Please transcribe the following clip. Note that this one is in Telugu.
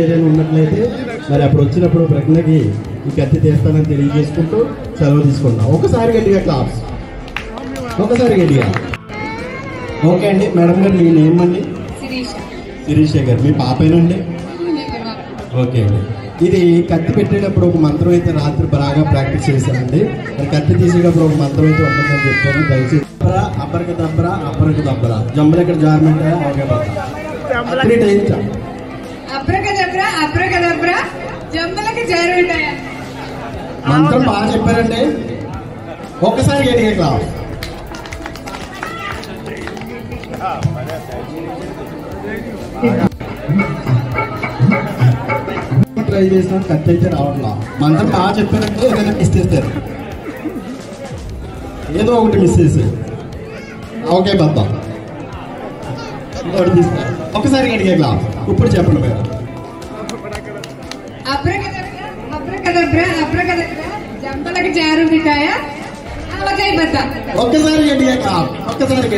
ఏదైనా ఉన్నట్లయితే మరి అప్పుడు వచ్చినప్పుడు ప్రజ్ఞకి ఈ కత్తి తీస్తానని తెలియజేసుకుంటూ సెలవు తీసుకుంటాం. ఒకసారి గట్టిగా క్లాప్స్, ఒకసారి గట్టిగా. ఓకే అండి. మేడం గారు మీ నేమ్ అండి? శిరీష గారు. మీ పాపేనండి? ఓకే అండి. ఇది కత్తి పెట్టేటప్పుడు ఒక మంత్రం అయితే రాత్రి బాగా ప్రాక్టీస్ చేశానండి. మరి కత్తి తీసేటప్పుడు ఒక మంత్రం అయితే ఉంటుందని చెప్పాను. దయచేసి అబ్బరక దబ్బరా అబ్బరక దబ్బరా జంబలు ఎక్కడ జారమంటారా? ఓకే బాబా 3 టైమ్స్. అబ్రకదబ్రా అబ్రకదబ్రా జంబలకి జారుంటాయా? మంత్రం బాగా చెప్పారండి. ఒక్కసారి గట్టిగా క్లాస్. ట్రై చేసిన కత్తి అయితే రావట్లా. మంత్రం బాగా చెప్పారంటే ఏదైనా మిస్ చేస్తారు, ఏదో ఒకటి మిస్ చేశారు. ఓకే బాబా ఒకసారి గట్టిగా క్లాస్. ఇప్పుడు చెప్పండి మేడం. అబ్రకదబ్రా అబ్రకదబ్రా అబ్రకదబ్రా జంబలకి జారుంటాయా? ఒక్కసారి గట్టిగా క్లాస్. ఒక్కసారి